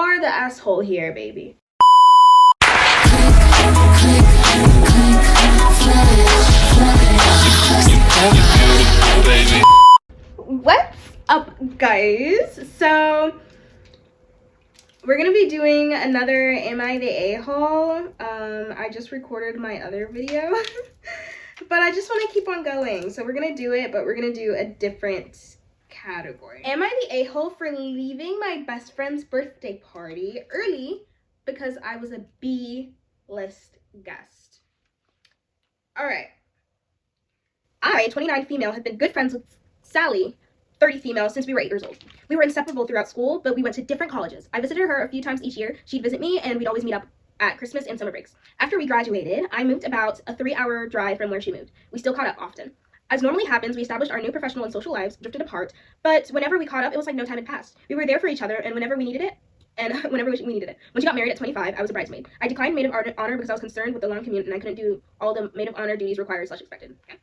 are the asshole here, baby. What's up, guys? So we're gonna be doing another Am I the A-hole? I just recorded my other video but I just want to keep on going, so we're gonna do it, but we're gonna do a different category. Am I the a-hole for leaving my best friend's birthday party early because I was a B-list guest? All right. I, 29 female, have been good friends with Sally, 30 female, since we were 8 years old. We were inseparable throughout school, but we went to different colleges. I visited her a few times each year. She'd visit me, and we'd always meet up at Christmas and summer breaks. After we graduated, I moved about a 3-hour drive from where she moved. We still caught up often. As normally happens, we established our new professional and social lives, drifted apart, but whenever we caught up, it was like no time had passed. We were there for each other, and whenever we needed it, When she got married at 25, I was a bridesmaid. I declined maid of honor because I was concerned with the long commute, and I couldn't do all the maid of honor duties required / expected. Okay.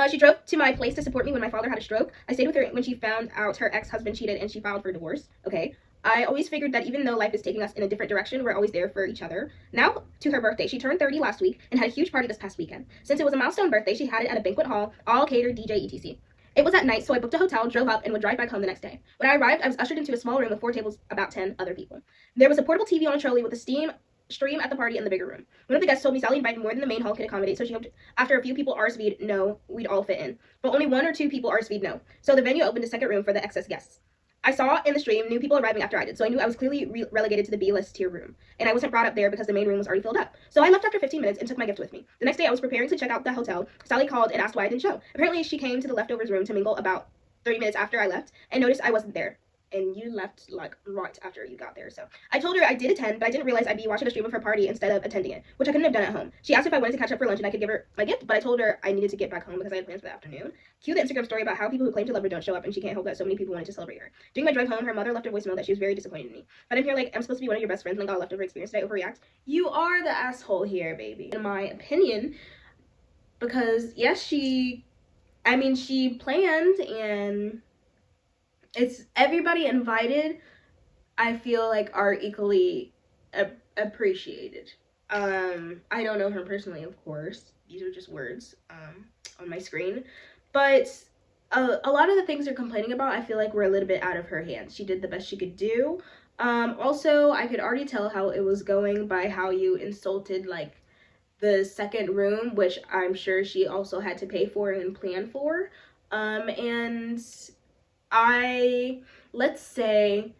She drove to my place to support me when my father had a stroke. I stayed with her when she found out her ex-husband cheated and she filed for divorce. Okay. I always figured that even though life is taking us in a different direction, we're always there for each other. Now, to her birthday, she turned 30 last week and had a huge party this past weekend. Since it was a milestone birthday, she had it at a banquet hall, all catered, DJ, etc. It was at night, so I booked a hotel, drove up, and would drive back home the next day. When I arrived, I was ushered into a small room with 4 tables, about 10 other people. There was a portable TV on a trolley with a stream at the party in the bigger room. One of the guests told me Sally invited more than the main hall could accommodate, so she hoped after a few people RSV'd no, we'd all fit in. But only 1 or 2 people RSV'd no, so the venue opened a second room for the excess guests. I saw in the stream new people arriving after I did, so I knew I was clearly relegated to the B-list tier room, and I wasn't brought up there because the main room was already filled up. So I left after 15 minutes and took my gift with me. The next day I was preparing to check out the hotel. Sally called and asked why I didn't show. Apparently she came to the leftovers room to mingle about 30 minutes after I left and noticed I wasn't there. And you left like right after you got there. So I told her I did attend, but I didn't realize I'd be watching a stream of her party instead of attending it, which I couldn't have done at home. She asked if I wanted to catch up for lunch and I could give her my gift, but I told her I needed to get back home because I had plans for the afternoon. Cue the Instagram story about how people who claim to love her don't show up, and she can't help that so many people wanted to celebrate her. During my drive home, her mother left a voicemail that she was very disappointed in me. But I'm here like I'm supposed to be one of your best friends and I got a leftover experience. Did I overreact? You are the asshole here, baby, in my opinion, because yes, she planned, and it's everybody invited, I feel like, are equally appreciated. I don't know her personally, of course. These are just words on my screen. But a lot of the things they're complaining about, I feel like were a little bit out of her hands. She did the best she could do. Also, I could already tell how it was going by how you insulted, like, the second room, which I'm sure she also had to pay for and plan for. And let's say,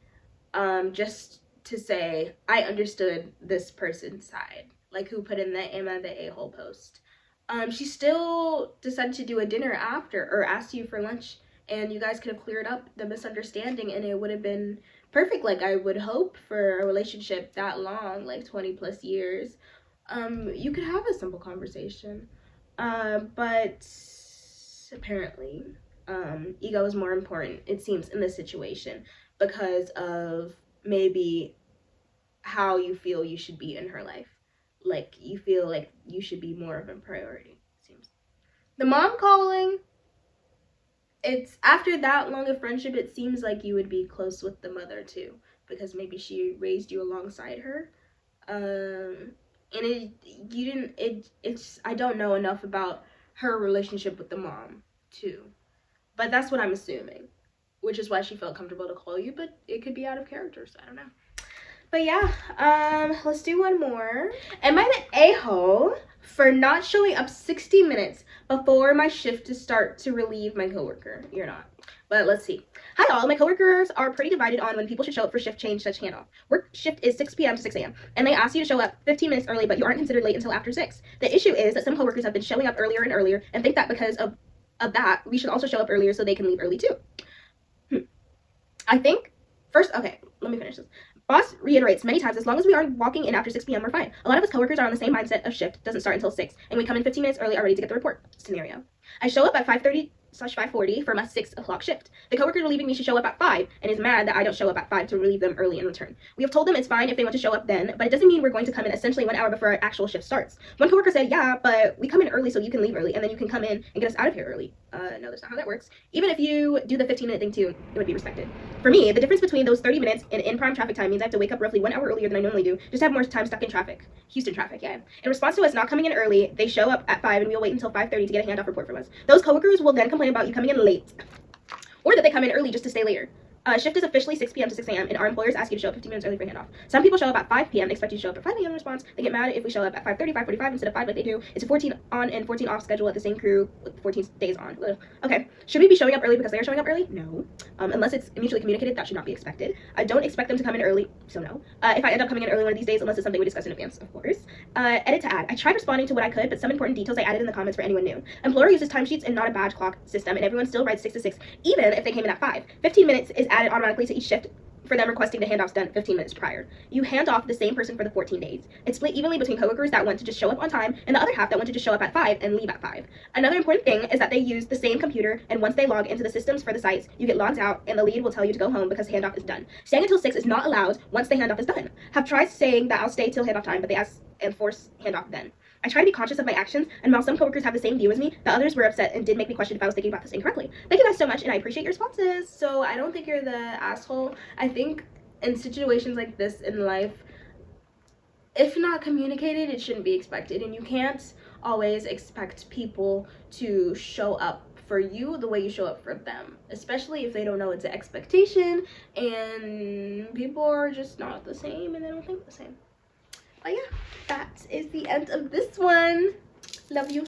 just to say, I understood this person's side, like who put in the Am I the A-hole post. She still decided to do a dinner after, or asked you for lunch, and you guys could have cleared up the misunderstanding, and it would have been perfect, like I would hope for a relationship that long, like 20 plus years. You could have a simple conversation, but apparently, ego is more important, it seems, in this situation because of maybe how you feel you should be in her life. Like, you feel like you should be more of a priority, it seems. The mom calling, it's after that long of friendship, it seems like you would be close with the mother too, because maybe she raised you alongside her. And I don't know enough about her relationship with the mom too. But that's what I'm assuming, which is why she felt comfortable to call you, but it could be out of character, so I don't know. But yeah, let's do one more. Am I the a-hole for not showing up 60 minutes before my shift to start to relieve my coworker? You're not. But let's see. Hi all, my coworkers are pretty divided on when people should show up for shift change / handoff. Work shift is 6 p.m. to 6 a.m. and they ask you to show up 15 minutes early, but you aren't considered late until after 6. The issue is that some coworkers have been showing up earlier and earlier and think that because of that, we should also show up earlier so they can leave early too. I think, first, okay, let me finish this. Boss reiterates many times, as long as we aren't walking in after 6 p.m., we're fine. A lot of us coworkers are on the same mindset of shift doesn't start until 6, and we come in 15 minutes early already to get the report scenario. I show up at 5:30 5:40 for my 6 o'clock shift. The coworkers relieving me should show up at 5 and is mad that I don't show up at 5 to relieve them early in return. We have told them it's fine if they want to show up then, but it doesn't mean we're going to come in essentially 1 hour before our actual shift starts. One coworker said, yeah, but we come in early so you can leave early and then you can come in and get us out of here early. No, that's not how that works. Even if you do the 15-minute thing too, it would be respected. For me, the difference between those 30 minutes and in prime traffic time means I have to wake up roughly 1 hour earlier than I normally do, just to have more time stuck in traffic. Houston traffic, yeah. In response to us not coming in early, they show up at 5 and we'll wait until 5:30 to get a handoff report from us. Those coworkers will then complain about you coming in late, or that they come in early just to stay later. Shift is officially 6 p.m. to 6 a.m. and our employers ask you to show up 15 minutes early for handoff. Some people show up at 5 p.m. They expect you to show up at 5 a.m. in response. They get mad if we show up at 5:30, 5:45 instead of 5 like they do. It's a 14 on and 14 off schedule at the same crew with 14 days on. Ugh. Okay, should we be showing up early because they are showing up early? No. Unless it's mutually communicated, that should not be expected. I don't expect them to come in early, so no. If I end up coming in early one of these days, unless it's something we discuss in advance, of course. Edit to add. I tried responding to what I could, but some important details I added in the comments for anyone new. Employer uses timesheets and not a badge clock system, and everyone still writes 6 to 6, even if they came in at 5. 15 minutes is added automatically to each shift for them requesting the handoffs done 15 minutes prior. You hand off the same person for the 14 days. It's split evenly between coworkers that want to just show up on time and the other half that want to just show up at 5 and leave at 5. Another important thing is that they use the same computer, and once they log into the systems for the sites, you get logged out and the lead will tell you to go home because handoff is done. Staying until 6 is not allowed once the handoff is done. Have tried saying that I'll stay till handoff time, but they ask and force handoff then. I try to be conscious of my actions, and while some coworkers have the same view as me, the others were upset and did make me question if I was thinking about this incorrectly. Thank you guys so much, and I appreciate your responses. So I don't think you're the asshole. I think in situations like this in life, if not communicated, it shouldn't be expected, and you can't always expect people to show up for you the way you show up for them, especially if they don't know it's an expectation and people are just not the same and they don't think the same. But yeah, that is the end of this one. Love you.